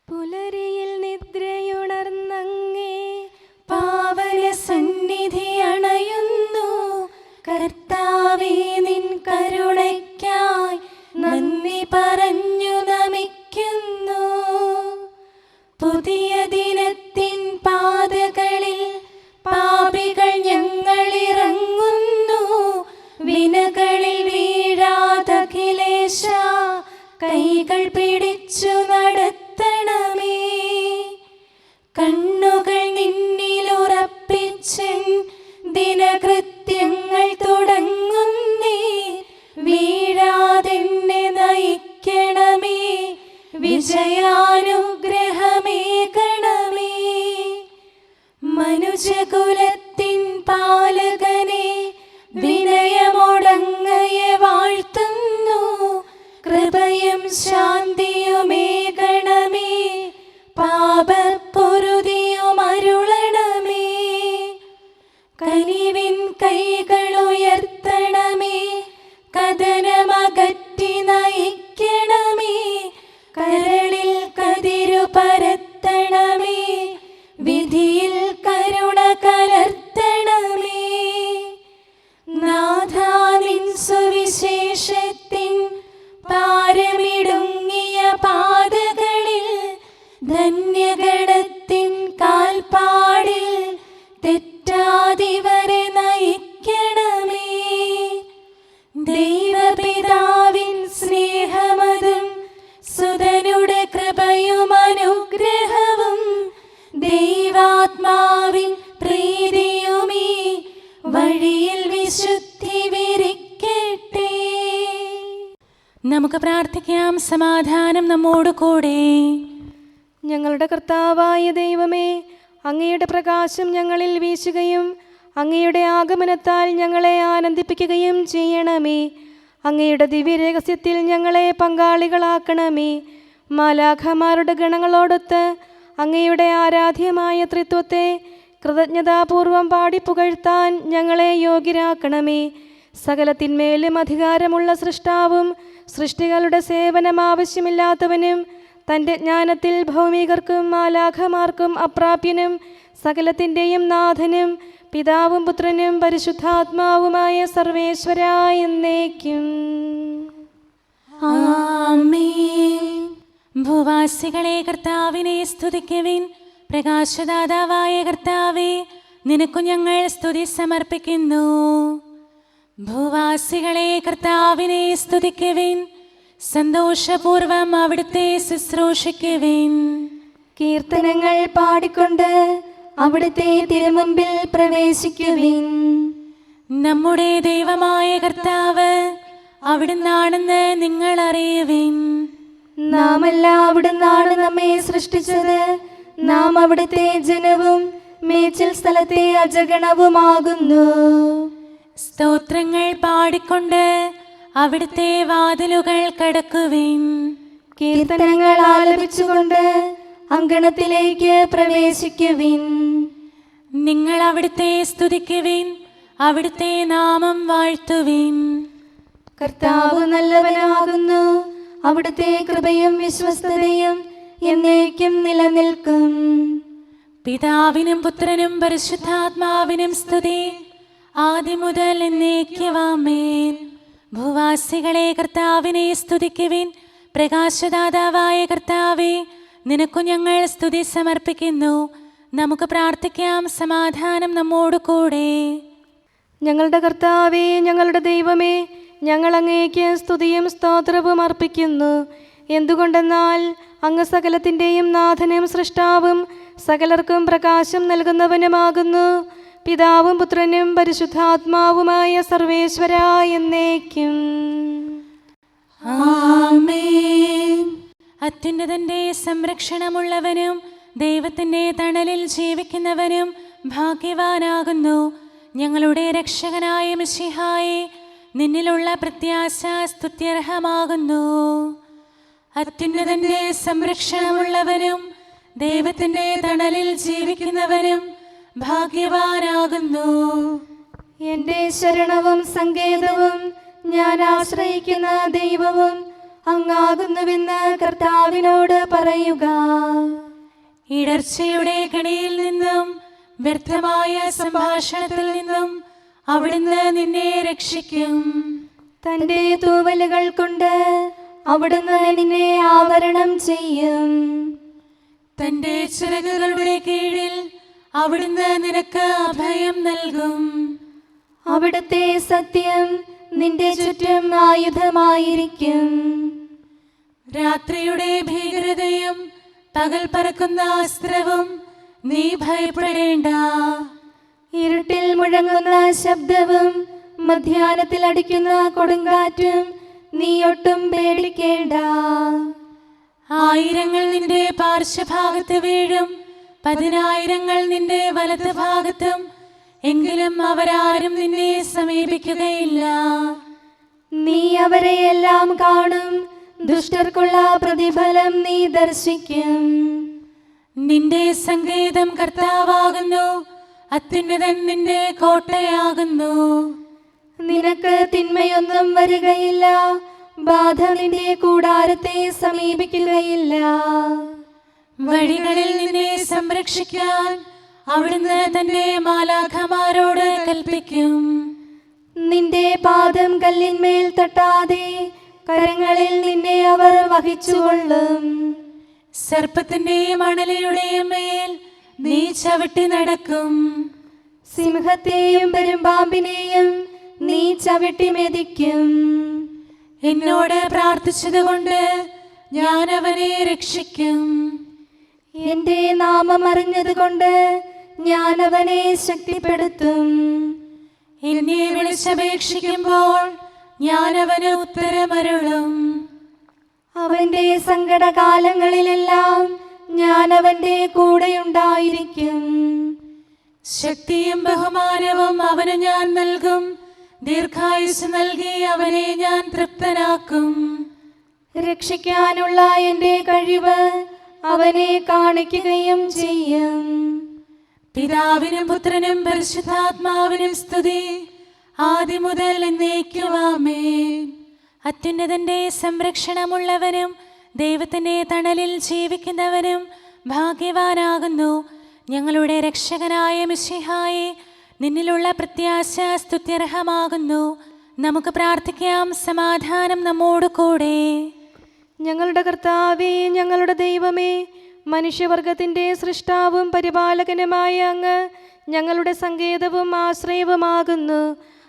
പുലരിയിൽ നിദ്രയുണർന്നങ്ങേ പാവന സന്നിധി അണയുന്നു. കർത്താവേ, നിൻ കരുണയ്ക്കായി നന്ദി പറഞ്ഞു നമിക്കുന്നു. പുതിയ ദിനത്തിൻ പാതകളിൽ പാപികൾ ഞങ്ങളിറങ്ങുന്നു. വിനകളിൽ വീഴാതഖിലേശ കൈകൾ പിടിച്ചു നടത്തണമേ. കണ്ണുകൾ നിന്നിലുറപ്പിച്ചൻ ദിനകൃത്യങ്ങൾ തുടങ്ങുന്നേ. വീഴാതെന്നെ നയിക്കണമേ, വിജയാനുഗ്രഹമേകണമേ. മനുജകുലത്തിൻ പാലകനെ വിനയമൊടങ്ങയെ വാഴ്ത്തുന്നു. കൃപയും ശാന്തിയുമേകണമേ, പാപപ്പൊറുതിയും അരുളണമേ. കനിവിൻ കൈകളുയർത്തണമേ, കഥനമകറ്റി നയിക്കണമേ. കരളിൽ കതിരു പരത്തണമേ, വിധിയിൽ കരുണ കലർത്തണമേ. നാഥാ, നിൻ സുവിശേഷത്തിൻ പാരമിടുങ്ങിയ പാതകളിൽ ധന്യഗണത്തിൻ കാൽപ്പാടിൽ തെറ്റാതിവരെ നയിക്കണമേ. ദൈവപിതാവിൻ സ്നേഹമതും സുതനുടെ കൃപയും അനുഗ്രഹവും ദൈവാത്മാവിൻ പ്രീതിയുമീ വഴിയിൽ വിശുദ്ധി വിരിക്കട്ടെ. നമുക്ക് പ്രാർത്ഥിക്കാം. സമാധാനം നമ്മോട് കൂടെ. ഞങ്ങളുടെ കർത്താവായ ദൈവമേ, അങ്ങയുടെ പ്രകാശം ഞങ്ങളിൽ വീശുകയും അങ്ങയുടെ ആഗമനത്താൽ ഞങ്ങളെ ആനന്ദിപ്പിക്കുകയും ചെയ്യണമേ. അങ്ങയുടെ ദിവ്യരഹസ്യത്തിൽ ഞങ്ങളെ പങ്കാളികളാക്കണമേ. മാലാഖമാരുടെ ഗണങ്ങളോടൊത്ത് അങ്ങയുടെ ആരാധ്യമായ ത്രിത്വത്തെ കൃതജ്ഞതാപൂർവം പാടിപ്പുകഴ്ത്താൻ ഞങ്ങളെ യോഗ്യരാക്കണമേ. സകലത്തിന്മേലും അധികാരമുള്ള സൃഷ്ടാവും സൃഷ്ടികളുടെ സേവനം ആവശ്യമില്ലാത്തവനും തൻ്റെ ജ്ഞാനത്തിൽ ഭൗമികർക്കും മാലാഖമാർക്കും അപ്രാപ്യനും സകലത്തിൻ്റെയും നാഥനും പിതാവും പുത്രനും പരിശുദ്ധാത്മാവുമായ സർവേശ്വരായ എന്നേക്കും ആമേൻ. ഭൂവാസികളെ കർത്താവിനെ സ്തുതിക്കുവിൻ. പ്രകാശദാതാവായ കർത്താവേ, നിനക്കു ഞങ്ങൾ സ്തുതി സമർപ്പിക്കുന്നു. ഭൂവാസികളെ കർത്താവിനെ സ്തുതിക്കുവിൻ. സന്തോഷപൂർവം അവിടുത്തെ ശുശ്രൂഷിക്കുവിൻ. കീർത്തനങ്ങൾ പാടിക്കൊണ്ട് അവിടുത്തെ തിരുമുമ്പിൽ പ്രവേശിക്കുവിൻ. നമ്മുടെ ദൈവമായ കർത്താവ് അവിടുന്നാണെന്ന് നിങ്ങൾ അറിയുവിൻ. നാമല്ല അവിടുന്നാണ് നമ്മെ സൃഷ്ടിച്ചത്. നാം അവിടുത്തെ ജനവും മേച്ചിൽ സ്ഥലത്തെ അജഗണവുമാകുന്നു. സ്തോത്രങ്ങൾ പാടിക്കൊണ്ട് അവിടുത്തെ വാതിലുകൾ കടക്കുവിൻ. കീർത്തനങ്ങൾ ആലപിച്ചുകൊണ്ട് അങ്കണത്തിലേക്ക് പ്രവേശിക്കുവിൻ. നിങ്ങൾ അവിടുത്തെ സ്തുതിക്കുവിൻ, അവിടുത്തെ നാമം വാഴ്ത്തുവിൻ. കർത്താവ് നല്ലവനാകുന്നു. അവിടുത്തെ കൃപയും വിശ്വസ്തതയും എന്നേക്കും നിലനിൽക്കും. പിതാവിനും പുത്രനും പരിശുദ്ധാത്മാവിനും സ്തുതി, ആദ്യം മുതൽ എന്നേക്കും ആമേൻ. ഭൂവാസികളെ കർത്താവിനെ സ്തുതിക്കുവിൻ. പ്രകാശദാതാവായ കർത്താവേ, നിനക്കു ഞങ്ങൾ സ്തുതി സമർപ്പിക്കുന്നു. നമുക്ക് പ്രാർത്ഥിക്കാം. സമാധാനം നമ്മോട് കൂടെ. ഞങ്ങളുടെ കർത്താവേ, ഞങ്ങളുടെ ദൈവമേ, ഞങ്ങൾ അങ്ങേക്ക് സ്തുതിയും സ്തോത്രവും അർപ്പിക്കുന്നു. എന്തുകൊണ്ടെന്നാൽ അങ്ങ് സകലത്തിൻ്റെയും നാഥനും സൃഷ്ടാവും സകലർക്കും പ്രകാശം നൽകുന്നവനുമാകുന്നു. പിതാവും പുത്രനും പരിശുദ്ധാത്മാവുമായ സർവേശ്വരായ എന്നേക്കും ആമേൻ. അത്യുന്നതന്റെ സംരക്ഷണമുള്ളവനും ദൈവത്തിൻ്റെ തണലിൽ ജീവിക്കുന്നവനും ഭാഗ്യവാനാകുന്നു. ഞങ്ങളുടെ രക്ഷകനായ മിശിഹായേ, നിന്നിലുള്ള പ്രത്യാശ സ്തുത്യർഹമാകുന്നു. അത്യുന്നതന്റെ സംരക്ഷണമുള്ളവനും ദൈവത്തിൻ്റെ തണലിൽ ജീവിക്കുന്നവനും ഭാഗ്യവാനാകുന്നു. എൻ്റെ ശരണവും സങ്കേതവും ഞാൻ ആശ്രയിക്കുന്ന ദൈവവും അങ്ങാകുന്നുവെന്ന് കർത്താവിനോട് പറയുക. ഇടർച്ചയുടെ കണിയിൽ നിന്നും വ്യർത്ഥമായ സംഭാഷണത്തിൽ നിന്നും അവിടുന്ന് നിന്നെ രക്ഷിക്കും. തന്റെ തൂവലുകൾ കൊണ്ട് അവിടുന്ന് നിന്നെ ആവരണം ചെയ്യും. തന്റെ ചിറകുകളുടെ കീഴിൽ അവിടുന്ന് നിനക്ക് അഭയം നൽകും. അവിടുത്തെ സത്യം നിന്റെ ചുറ്റും ആയുധമായിരിക്കും. രാത്രിയുടെ ഭീകരതയും പകൽ പറക്കുന്ന അസ്ത്രവും നീ ഭയപ്പെടേണ്ട. ഇരുട്ടിൽ മുഴങ്ങുന്ന ശബ്ദവും മധ്യാഹ്നത്തിൽ അടിക്കുന്ന കൊടുങ്കാറ്റും നീ ഒട്ടും പേടിക്കേണ്ട. ആയിരങ്ങൾ നിന്റെ പാർശ്വഭാഗത്ത് വീഴും, 10,000 നിന്റെ വലത് ഭാഗത്തും, എങ്കിലും അവരാരും നിന്നെ സമീപിക്കുകയില്ല. നീ അവരെയെല്ലാം കാണും, ദുഷ്ടർക്കുള്ള പ്രതിഫലം നീ ദർശിക്കും. നിന്റെ സങ്കേതം കർത്താവാകുന്നു, അത്യുന്നതൻ നിന്റെ കോട്ടയാകുന്നു. നിനക്ക് തിന്മയൊന്നും വരികയില്ല, ബാധ നിന്റെ കൂടാരത്തെ സമീപിക്കുകയില്ല. വഴികളിൽ നിന്നെ സംരക്ഷിക്കാൻ അവിടുന്ന് തന്റെ മാലാഖമാരോട് കൽപ്പിക്കും. നിന്റെ പാദം കല്ലിന്മേൽ തട്ടാതെ കരങ്ങളിൽ നിന്നെ അവർ വഹിച്ചുകൊള്ളും. സർപ്പത്തിന്റെയും അണലയുടെയും മേൽ നീ ചവിട്ടി നടക്കും. സിംഹത്തെയും പെരുമ്പാമ്പിനെയും നീ ചവിട്ടി മെതിക്കും. എന്നോട് പ്രാർത്ഥിച്ചതുകൊണ്ട് ഞാൻ അവനെ രക്ഷിക്കും. എന്റെ നാമം അറിഞ്ഞതുകൊണ്ട് ഞാൻ അവനെ ശക്തിപ്പെടുത്തും. എന്നെ വിളിച്ചപേക്ഷിക്കുമ്പോൾ ഞാൻ അവന് ഉത്തരമരുളും. അവന്റെ സങ്കടകാലങ്ങളിലെല്ലാം ഞാൻ അവന്റെ കൂടെയുണ്ടായിരിക്കും. ശക്തിയും ബഹുമാനവും അവന് ഞാൻ നൽകും. ദീർഘായുസ് നൽകി അവനെ ഞാൻ തൃപ്തനാക്കും. രക്ഷിക്കാനുള്ള എന്റെ കഴിവ് അവനെ കാണിക്കുകയും ചെയ്യും. പിതാവിനും പുത്രനും പരിശുദ്ധാത്മാവിനും സ്തുതി, ആദ്യം മുതൽ എന്നേക്കും ആമേൻ. അത്യുന്നതന്റെ സംരക്ഷണമുള്ളവനും ദൈവത്തിന്റെ തണലിൽ ജീവിക്കുന്നവനും ഭാഗ്യവാനാകുന്നു ഞങ്ങളുടെ രക്ഷകനായ മിശിഹായെ. നിന്നിലുള്ള പ്രത്യാശ സ്തുത്യർഹമാകുന്നു. നമുക്ക് പ്രാർത്ഥിക്കാം. സമാധാനം നമ്മോട് കൂടെ. ഞങ്ങളുടെ കർത്താവേ, ഞങ്ങളുടെ ദൈവമേ, മനുഷ്യവർഗത്തിൻ്റെ സൃഷ്ടാവും പരിപാലകനുമായ അങ്ങ് ഞങ്ങളുടെ സങ്കേതവും ആശ്രയവുമാകുന്നു.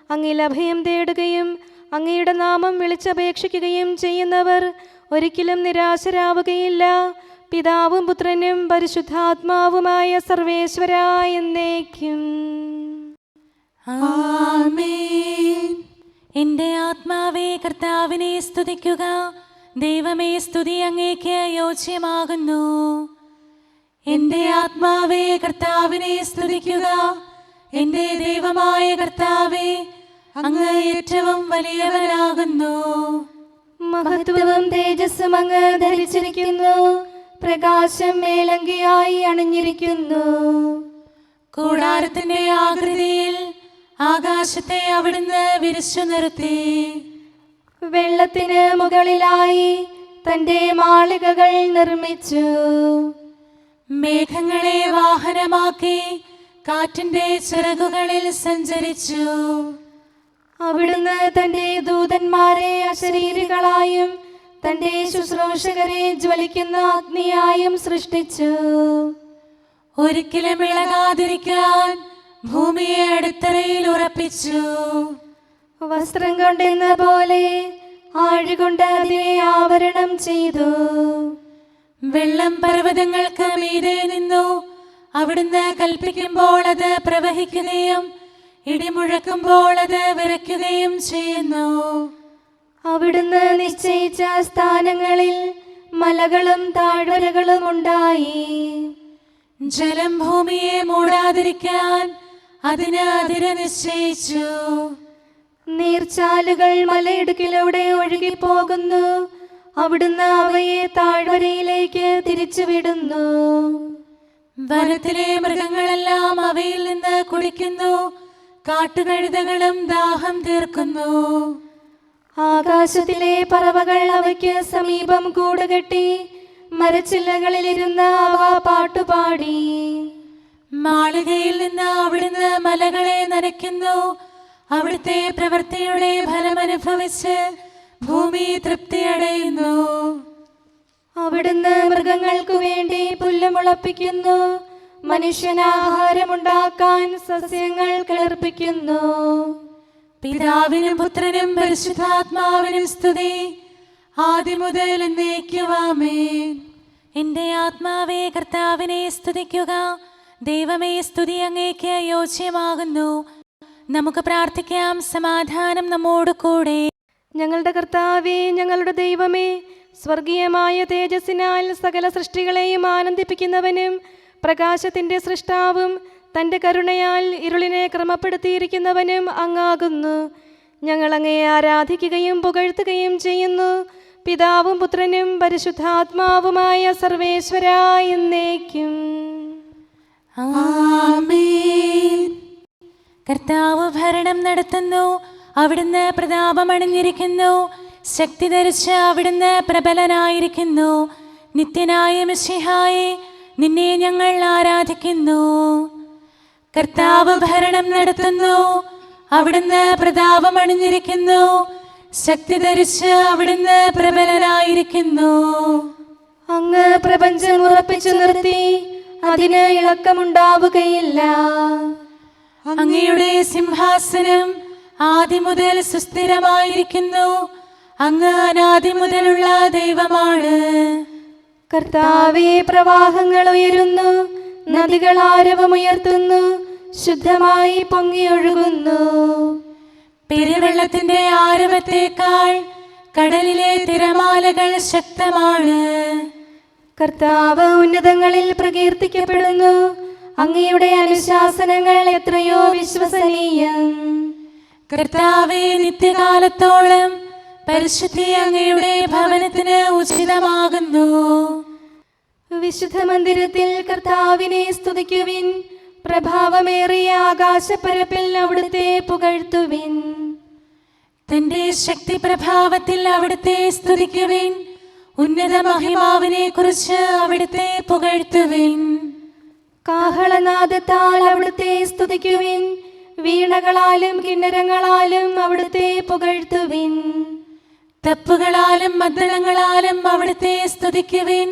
അങ്ങിൽ അഭയം തേടുകയും അങ്ങയുടെ നാമം വിളിച്ചപേക്ഷിക്കുകയും ചെയ്യുന്നവർ ഒരിക്കലും നിരാശരാവുകയില്ല. പിതാവും പുത്രനും പരിശുദ്ധാത്മാവുമായ സർവേശ്വരായ എന്നേക്കും ആമേൻ. എൻ്റെ ആത്മാവേ കർത്താവിനെ സ്തുതിക്കുക. ദൈവമേ, സ്തുതി അങ്ങേക്ക് യോജ്യമാകുന്നു. എൻ്റെ ആത്മാവേ കർത്താവിനെ സ്തുതിക്കുക. എൻ്റെ ദൈവമായ കർത്താവേ, അങ്ങ് ഏറ്റവും വലിയവനാകുന്നു. മഹത്വവും തേജസ്സും അങ്ങ് ധരിച്ചിരിക്കുന്നു. പ്രകാശം മേലങ്കിയായി അണിഞ്ഞിരിക്കുന്നു. കൂടാരത്തിന്റെ ആകൃതിയിൽ ആകാശത്തെ അവിടുന്ന് വിരിച്ചു നിർത്തി. വെള്ളത്തിന് മുകളിലായി തന്റെ മാളികകൾ നിർമ്മിച്ചു. മേഘങ്ങളെ വാഹനമാക്കി കാറ്റിന്റെ ചിറകുകളിൽ സഞ്ചരിച്ചു. അവിടുന്ന് തന്റെ ദൂതന്മാരെ അശരീരികളായും തന്റെ ശുശ്രൂഷകരെ ജ്വലിക്കുന്ന അഗ്നിയായും സൃഷ്ടിച്ചു. ഒരിക്കലും ഇളകാതിരിക്കാൻ ഭൂമിയെ അടിത്തറയിൽ ഉറപ്പിച്ചു. വസ്ത്രം കൊണ്ടെന്ന പോലെ ആഴികൊണ്ട് അതിനെ ആവരണം ചെയ്തു. വെള്ളം പർവ്വതങ്ങൾക്ക് മീതെ നിന്നു. അവിടുന്ന് കൽപ്പിക്കുമ്പോൾ അത് പ്രവഹിക്കുകയും ഇടിമുഴക്കുമ്പോൾ അത് വിറയ്ക്കുകയും ചെയ്യുന്നു. അവിടുന്ന് നിശ്ചയിച്ച സ്ഥാനങ്ങളിൽ മലകളും താഴ്വരകളും ഉണ്ടായി. ജലം ഭൂമിയെ മൂടാതിരിക്കാൻ അതിന് അതിര് നിശ്ചയിച്ചു. നീർച്ചാലുകൾ മലയിടുക്കിലൂടെ ഒഴുകിപ്പോകുന്നു. അവിടുന്ന് അവയെ താഴ്വരയിലേക്ക് തിരിച്ചുവിടുന്നു. വനത്തിലെ മൃഗങ്ങളെല്ലാം അവയിൽ നിന്ന് കുടിക്കുന്നു. കാട്ടുകഴുതകളും ദാഹം തീർക്കുന്നു. ആകാശത്തിലെ പറവകൾ അവയ്ക്ക് സമീപം കൂടുകെട്ടി മരച്ചില്ലകളിലിരുന്ന് അവ പാട്ടുപാടി. മാളികയിൽ നിന്ന് അവിടുന്ന് മലകളെ നനയ്ക്കുന്നു. അവിടുത്തെ പ്രവൃത്തിയുടെ ഫലമനുഭവിച്ച് ഭൂമി തൃപ്തിയടയുന്നു. അവിടുന്ന് മൃഗങ്ങൾക്കു വേണ്ടി പുല്ല് മുളപ്പിക്കുന്നു. മനുഷ്യനാഹാരമുണ്ടാക്കാൻ സസ്യങ്ങൾ കിളിർപ്പിക്കുന്നു. പിതാവിനും പുത്രനും പരിശുദ്ധാത്മാവിനും സ്തുതി, ആദ്യം മുതൽ എന്നേക്കും ആമേൻ. എന്റെ ആത്മാവേ കർത്താവിനെ സ്തുതിക്കുക. ദൈവമേ, സ്തുതി അങ്ങേക്ക് യോജ്യമാകുന്നു. നമുക്ക് പ്രാർത്ഥിക്കാം. സമാധാനം നമ്മോട് കൂടെ. ഞങ്ങളുടെ കർത്താവേ, ഞങ്ങളുടെ ദൈവമേ, സ്വർഗീയമായ തേജസ്സിനാൽ സകല സൃഷ്ടികളെയും ആനന്ദിപ്പിക്കുന്നവനും പ്രകാശത്തിൻ്റെ സൃഷ്ടാവും തൻ്റെ കരുണയാൽ ഇരുളിനെ ക്രമപ്പെടുത്തിയിരിക്കുന്നവനും അങ്ങാകുന്നു. ഞങ്ങൾ അങ്ങയെ ആരാധിക്കുകയും പുകഴ്ത്തുകയും ചെയ്യുന്നു. പിതാവും പുത്രനും പരിശുദ്ധാത്മാവുമായ സർവേശ്വരാ എന്നേക്കും ആമേൻ. കർത്താവ് ഭരണം നടത്തുന്നു. അവിടുന്ന് പ്രതാപമണിഞ്ഞിരിക്കുന്നു. ശക്തി ധരിച്ച് അവിടുന്ന് പ്രബലനായിരിക്കുന്നു. നിത്യനായ മിശിഹായെ, നിന്നെ ഞങ്ങൾ ആരാധിക്കുന്നു. കർത്താവ് ഭരണം നടത്തുന്നു. അവിടുന്ന് പ്രതാപമണിഞ്ഞിരിക്കുന്നു. ശക്തി ധരിച്ച് അവിടുന്ന് പ്രബലനായിരിക്കുന്നു. അങ്ങ് പ്രപഞ്ചം ഉറപ്പിച്ചു നിർത്തി, അതിന് ഇളക്കമുണ്ടാവുകയില്ല. അങ്ങയുടെ സിംഹാസനം ആദ്യം മുതൽ സുസ്ഥിരമായിരിക്കുന്നു. അങ്ങ് അനാദി മുതലുള്ള ദൈവമാണ്. കർത്താവേ, പ്രവാഹങ്ങൾ ഉയരുന്നു, നദികൾ ആരവമുയർത്തുന്നു, ശുദ്ധമായി പൊങ്ങിയൊഴുകുന്നു. പെരുവെള്ളത്തിന്റെ ആരവത്തേക്കാൾ കടലിലെ തിരമാലകൾ ശക്തമാണ്. കർത്താവ് ഉന്നതങ്ങളിൽ പ്രകീർത്തിക്കപ്പെടുന്നു. അങ്ങയുടെ അനുശാസനങ്ങൾ എത്രയോ വിശ്വസനീയം. കർത്താവേ, നിത്യകാലത്തോളം പരിശുദ്ധി അങ്ങയുടെ ഭവനത്തിന് ഉചിതമാകുന്നു. വിശുദ്ധ മന്ദിരത്തിൽ കർത്താവിനെ സ്തുതിക്കുവിൻ. പ്രഭാവമേറിയ ആകാശപ്പരപ്പിൽ അവിടുത്തെ പുകഴ്ത്തുവിൻ. തന്റെ ശക്തി പ്രഭാവത്തിൽ അവിടുത്തെ സ്തുതിക്കുവിൻ. ഉന്നത മഹിമാവിനെ കുറിച്ച് അവിടുത്തെ പുകഴ്ത്തുവിൻ. കാഹളനാദത്താൽ അവിടുത്തെ സ്തുതിക്കുവിൻ. വീണകളാലും കിന്നരങ്ങളാലും അവിടുത്തെ പുകഴ്ത്തുവിൻ. തപ്പുകളാലും മദ്ദളങ്ങളാലും അവിടുത്തെ സ്തുതിക്കുവിൻ.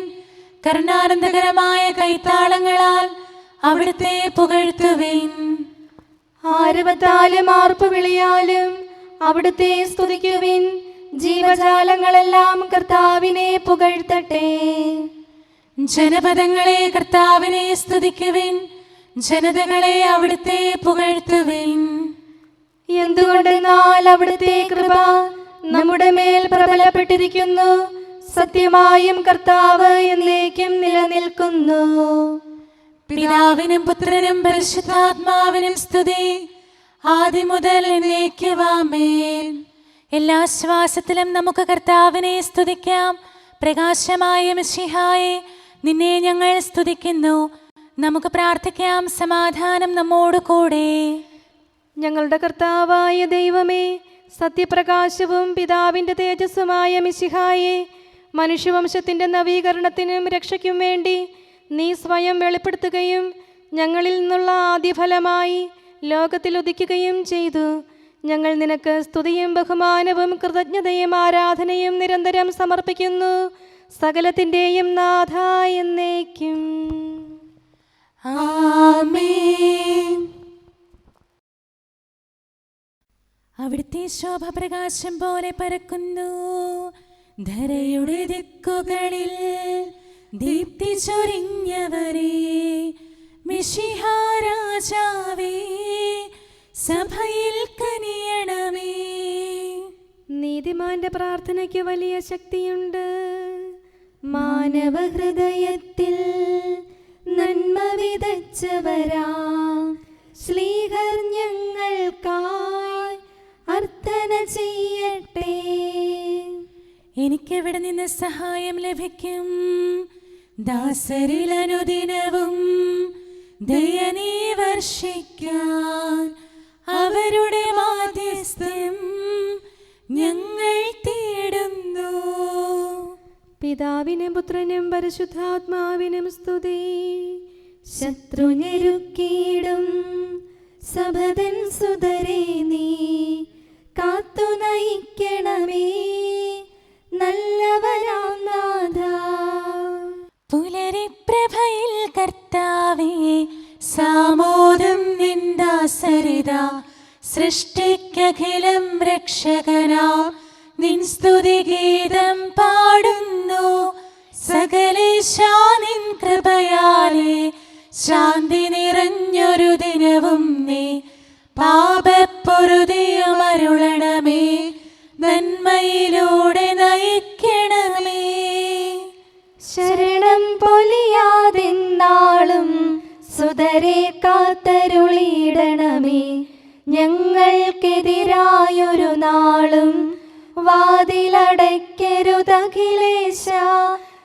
കരുണാനന്ദകരമായ കൈത്താളങ്ങളാൽ അവിടുത്തെ പുകഴ്ത്തുവിൻ. ആരവത്താലും ആർപ്പുവിളിയാലും അവിടുത്തെ സ്തുതിക്കുവിൻ. ജീവജാലങ്ങളെല്ലാം കർത്താവിനെ പുകഴ്ത്തട്ടെ. ജനപദങ്ങളെ കർത്താവിനെ സ്തുതിക്കുവിൻ. ജനതകളെ അവിടുത്തെ പുകഴ്ത്തുവിൻ. എന്തുകൊണ്ടെന്നാൽ അവിടുത്തെ കൃപ നമ്മുടെ മേൽ പ്രബലപ്പെട്ടിരിക്കുന്നു. സത്യമായും കർത്താവ് എന്നേക്കും നിലനിൽക്കുന്നു. പിതാവിനും പുത്രനും പരിശുദ്ധാത്മാവിനും സ്തുതി, ആദ്യം മുതൽ എന്നേക്കും ആമേൻ. എല്ലാ ശ്വാസത്തിലും നമുക്ക് കർത്താവിനെ സ്തുതിക്കാം. പ്രകാശമായ മിശിഹായെ, നിന്നെ ഞങ്ങൾ സ്തുതിക്കുന്നു. നമുക്ക് പ്രാർത്ഥിക്കാം. സമാധാനം നമ്മോട് കൂടെ. ഞങ്ങളുടെ കർത്താവായ ദൈവമേ, സത്യപ്രകാശവും പിതാവിൻ്റെ തേജസ്സുമായ മിശിഹായെ, മനുഷ്യവംശത്തിൻ്റെ നവീകരണത്തിനും രക്ഷയ്ക്കും വേണ്ടി നീ സ്വയം വെളിപ്പെടുത്തുകയും ഞങ്ങളിൽ നിന്നുള്ള ആദ്യഫലമായി ലോകത്തിൽ ഉദിക്കുകയും ചെയ്തു. ഞങ്ങൾ നിനക്ക് സ്തുതിയും ബഹുമാനവും കൃതജ്ഞതയും ആരാധനയും നിരന്തരം സമർപ്പിക്കുന്നു. സകലത്തിൻ്റെയും നാഥ എന്നേക്കും ആമേൻ. അവിടുത്തെ ശോഭ പ്രകാശം പോലെ പരക്കുന്നു. ധരയുടെ ദിക്കുകളിൽ ദീപ്തി ചൊരിഞ്ഞവരേ, മിശിഹാ രാജാവേ, സഭയിൽ കനിയണമേ. നീതിമാന്റെ പ്രാർത്ഥനയ്ക്ക് വലിയ ശക്തിയുണ്ട്. മാനവഹൃദയത്തിൽ നന്മ വിതച്ചവരാ ശ്ലീഹർ ഞങ്ങൾക്കായി അർത്ഥന ചെയ്യട്ടെ. എനിക്കെവിടെ നിന്ന് സഹായം ലഭിക്കും? ദാസരിൽ അനുദിനവും ദയ നീ വർഷിക്കാൻ അവരുടെ മാധ്യസ്ഥം ഞങ്ങൾ തേടുന്നു. പിതാവിനും പുത്രനും പരിശുദ്ധാത്മാവിനും സ്തുതി. ശത്രു ഞെരുക്കിയിടും സഭതൻ സുതരേ നീ കാത്തു നയിക്കണമേ നല്ലവനാം നാഥ. പുലരിപ്രഭയിൽ കർത്താവേ സാമോദം നിന്ദാസരിത സൃഷ്ടിക്കഖിലം രക്ഷകനാ നിൻ സ്തുതിഗീതം പാടുന്നു. സകലേശാ നിൻ കൃപയാലേ ശാന്തി നിറഞ്ഞൊരു ദിനവും നീ പാപപ്പൊറുതിയുമരുളണമേ നന്മയിലൂടെ നയിക്കണമേ. ശരണം പൊലിയാതെന്നാളും സുതരെ കാത്തരുളിയിടണമേ. ഞങ്ങൾക്കെതിരായൊരു നാളും വാതിലടയ്ക്കരുതഖിലേശ.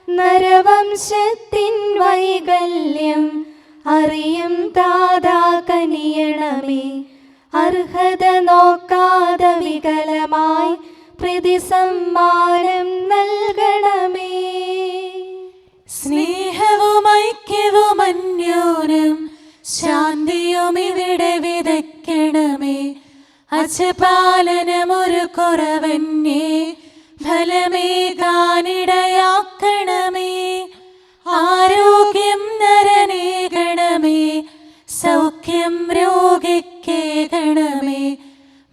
നരവംശത്തിൻ വൈകല്യം അറിയും താതാ കനിയണമേ. അർഹത നോക്കാതെ വികലമായി പ്രതിസമ്മാനം നൽകണമേ. സ്നേഹവും ഐക്യവും അന്യോന്യം ശാന്തിയും ഇവിടെ വിതയ്ക്കണമേ. അജപാലനമൊരു കുറവന്യേ ഫലമേകാനിടയാക്കണമേ. ആരോഗ്യം നരനേകണമേ സൗഖ്യം രോഗിക്കേകണമേ.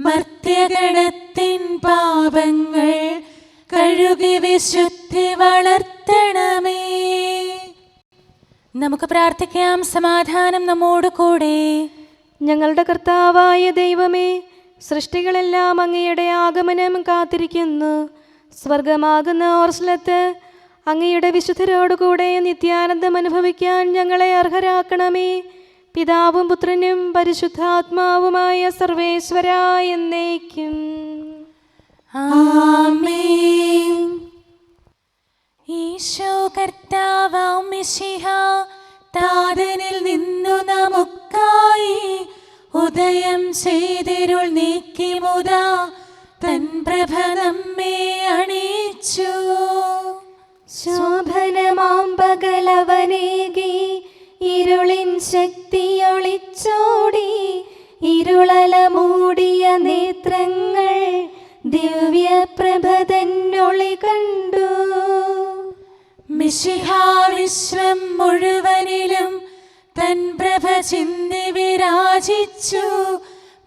മർത്യഗണത്തിൻ പാപങ്ങൾ കഴുകി വിശുദ്ധി വളർത്തണമേ. നമുക്ക് പ്രാർത്ഥിക്കാം. സമാധാനം നമ്മോട് കൂടെ. ഞങ്ങളുടെ കർത്താവായ ദൈവമേ, സൃഷ്ടികളെല്ലാം അങ്ങയുടെ ആഗമനം കാത്തിരിക്കുന്നു. സ്വർഗമാകുന്ന ഓർസ്ലത്ത് അങ്ങയുടെ വിശുദ്ധരോടുകൂടെ നിത്യാനന്ദം അനുഭവിക്കാൻ ഞങ്ങളെ അർഹരാക്കണമേ. പിതാവും പുത്രനും പരിശുദ്ധാത്മാവുമായ സർവേശ്വര എന്നേക്കും. ആമേൻ. ഈശോ കർത്താവാം മിശിഹ താതനിൽ നിന്നു നമുക്കായി ഉദയം ചെയ്തിരുൾ നീക്കി മുതാ തൻ പ്രഭ നമ്മെ അണിയിച്ചു. ശോഭനമാം പകലവനേകി ഇരുളിൻ ശക്തിയൊളിച്ചോടി. ഇരുളല മൂടിയ നേത്രങ്ങൾ ദിവ്യപ്രഭതന്നൊളി കണ്ടു. മിശിഹാ വിശ്വം മുഴുവനിലും തൻ പ്രഭ ചിന്തി വിരാജിച്ചു.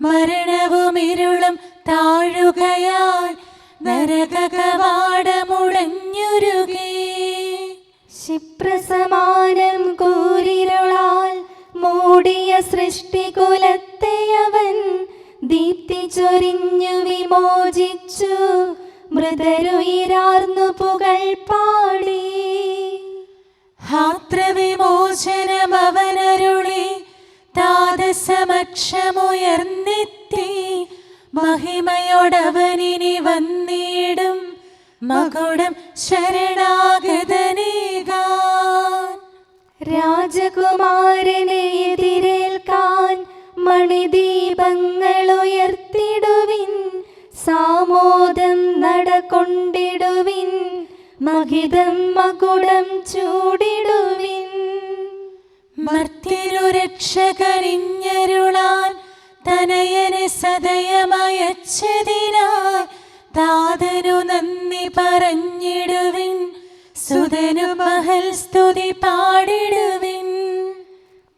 മരണവും ഇരുളും താഴുകയാൽ നരകകവാടമുടഞ്ഞുരുകി. ക്ഷിപ്രസമാനം കൂരിരുളാൽ മൂടിയ സൃഷ്ടികുലത്തെയവൻ ദീപ്തി ചൊരിഞ്ഞു വിമോചിച്ചു. മൃതരുയിരാർന്നു പുകൾ പാടി. ഹാത്രവിമോചനം അവനരുളി താതസമക്ഷമുയർന്നെത്തി. മഹിമയോടവനിനി വന്നിടും മകുടം ശരണാഗതനേകാൻ. രാജകുമാരനെ എതിരേൽക്കാൻ മണിദീപങ്ങൾ ഉയർത്തിടുവിൻ. സാമോദം നടകൊണ്ടിടുവിൻ. മഹിതം മകുടം ചൂടിടുവിൻ. മർത്യനു രക്ഷകരിഞ്ഞരുളാൻ തനയനെ സദയമയച്ചതിനായി താതനു നന്ദി പറഞ്ഞിടുവിൻ. സുതനു മഹൽ സ്തുതി പാടിടുവിൻ.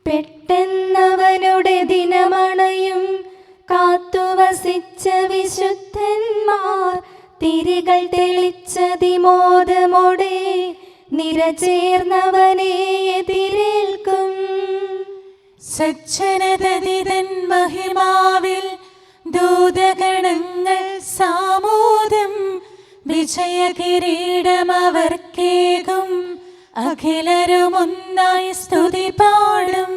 പെട്ടെന്നവനുടെ ദിനമണയും കാത്തുവസിച്ച വിശുദ്ധന്മാർ തിരികൾ തെളിച്ചതിമോദമോടെ നിരചേർന്നവനെ എതിരേൽക്കും. സജ്ജനതതിതൻ മഹിമാവിൽ ദൂതഗണങ്ങൾ സാമോദം വിജയകിരീടമവർക്കേകും. അഖിലരുമൊന്നായി സ്തുതി പാടും.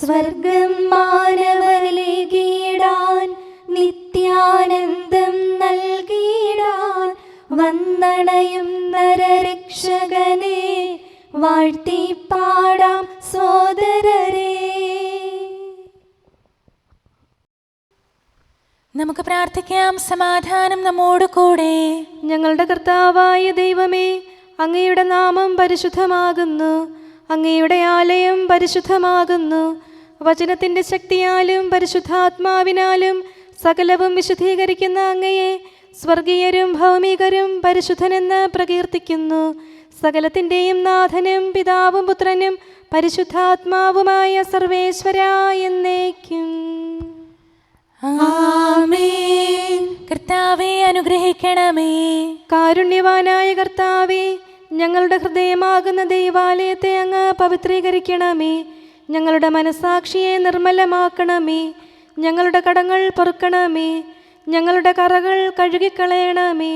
സ്വർഗം മാനവരിലേകിടാൻ നിത്യാനന്ദം നൽകിടാൻ വന്നണയും നരരക്ഷകനെ വാഴ്ത്തി പാടാം സോദരരെ. നമുക്ക് പ്രാർത്ഥിക്കാം. സമാധാനം നമ്മോട് കൂടെ. ഞങ്ങളുടെ കർത്താവായ ദൈവമേ, അങ്ങയുടെ നാമം പരിശുദ്ധമാകുന്നു. അങ്ങയുടെ ആലയം പരിശുദ്ധമാകുന്നു. വചനത്തിൻ്റെ ശക്തിയാലും പരിശുദ്ധാത്മാവിനാലും സകലവും വിശുദ്ധീകരിക്കുന്ന അങ്ങയെ സ്വർഗീയരും ഭൗമികരും പരിശുദ്ധനെന്ന് പ്രകീർത്തിക്കുന്നു. സകലത്തിൻ്റെയും നാഥനും പിതാവും പുത്രനും പരിശുദ്ധാത്മാവുമായ സർവേശ്വരാ എന്നേക്കും. ആമേൻ. കർത്താവേ അനുഗ്രഹിക്കണമേ. കാരുണ്യവാനായ കർത്താവേ, ഞങ്ങളുടെ ഹൃദയമാകുന്ന ദൈവാലയത്തെ അങ്ങ് പവിത്രീകരിക്കണമേ. ഞങ്ങളുടെ മനസാക്ഷിയെ നിർമ്മലമാക്കണമേ. ഞങ്ങളുടെ കടങ്ങൾ പൊറുക്കണമേ. ഞങ്ങളുടെ കറകൾ കഴുകിക്കളയണമേ.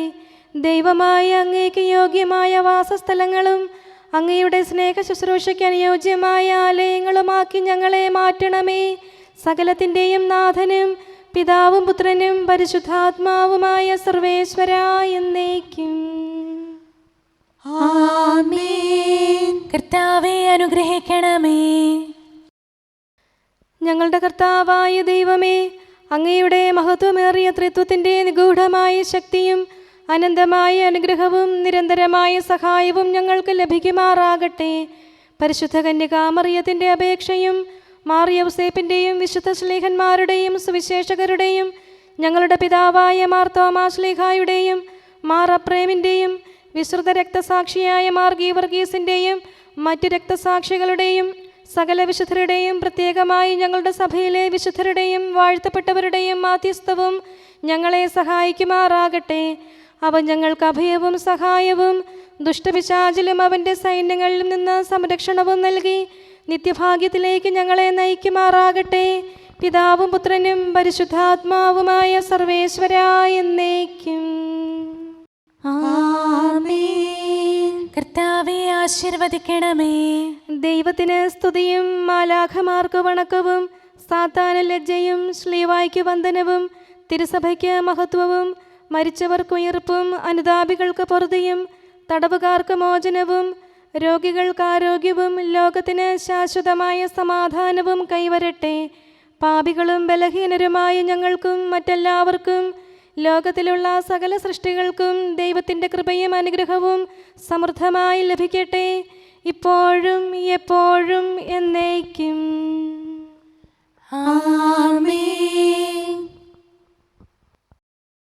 ദൈവമായ അങ്ങേക്ക് യോഗ്യമായ വാസസ്ഥലങ്ങളും അങ്ങയുടെ സ്നേഹ ശുശ്രൂഷയ്ക്ക് അനുയോജ്യമായ ആലയങ്ങളുമാക്കി ഞങ്ങളെ മാറ്റണമേ. സകലത്തിൻ്റെയും നാഥനും പിതാവും പുത്രനും പരിശുദ്ധാത്മാവുമായ സർവേശ്വരാ എന്നേക്കും. ആമേൻ. കർത്താവേ അനുഗ്രഹിക്കണമേ. ഞങ്ങളുടെ കർത്താവായ ദൈവമേ, അങ്ങയുടെ മഹത്വമേറിയ ത്രിത്വത്തിൻ്റെ നിഗൂഢമായ ശക്തിയും അനന്തമായ അനുഗ്രഹവും നിരന്തരമായ സഹായവും ഞങ്ങൾക്ക് ലഭിക്കുമാറാകട്ടെ. പരിശുദ്ധ കന്യകാമറിയത്തിൻ്റെ അപേക്ഷയും മാറിയൗസേപ്പിൻ്റെയും വിശുദ്ധ ശ്ലീഹന്മാരുടെയും സുവിശേഷകരുടെയും ഞങ്ങളുടെ പിതാവായ മാർ തോമാ ശ്ലീഹായുടെയും മാർ അപ്രേമിൻ്റെയും വിശ്രുത രക്തസാക്ഷിയായ മാർ ഗീവർഗീസിൻ്റെയും മറ്റു രക്തസാക്ഷികളുടെയും സകല വിശുദ്ധരുടെയും പ്രത്യേകമായി ഞങ്ങളുടെ സഭയിലെ വിശുദ്ധരുടെയും വാഴ്ത്തപ്പെട്ടവരുടെയും മാധ്യസ്ഥവും ഞങ്ങളെ സഹായിക്കുമാറാകട്ടെ. അവൻ ഞങ്ങൾക്ക് അഭയവും സഹായവും ദുഷ്ടപിശാചിലും അവൻ്റെ സൈന്യങ്ങളിൽ നിന്ന് സംരക്ഷണവും നൽകി നിത്യഭാഗ്യത്തിലേക്ക് ഞങ്ങളെ നയിക്കുമാറാകട്ടെ. പിതാവും പുത്രനും പരിശുദ്ധാത്മാവുമായ സർവേശ്വരാ എന്നേക്കും. ആമേൻ. കർത്താവേ ആശീർവദിക്കണമേ. ദൈവത്തിന് സ്തുതിയും മാലാഖമാർക്ക് വണക്കവും സാത്താന് ലജ്ജയും ശ്ലീവായ്ക്ക് വന്ദനവും തിരുസഭയ്ക്ക് മഹത്വവും മരിച്ചവർക്ക് ഉയർപ്പും അനുതാപികൾക്ക് പൊറുതിയും തടവുകാർക്ക് മോചനവും രോഗികൾക്ക് ആരോഗ്യവും ലോകത്തിന് ശാശ്വതമായ സമാധാനവും കൈവരട്ടെ. പാപികളും ബലഹീനരുമായ ഞങ്ങൾക്കും മറ്റെല്ലാവർക്കും ലോകത്തിലുള്ള സകല സൃഷ്ടികൾക്കും ദൈവത്തിൻ്റെ കൃപയും അനുഗ്രഹവും സമൃദ്ധമായി ലഭിക്കട്ടെ, ഇപ്പോഴും എപ്പോഴും എന്നേക്കും. ആമേൻ.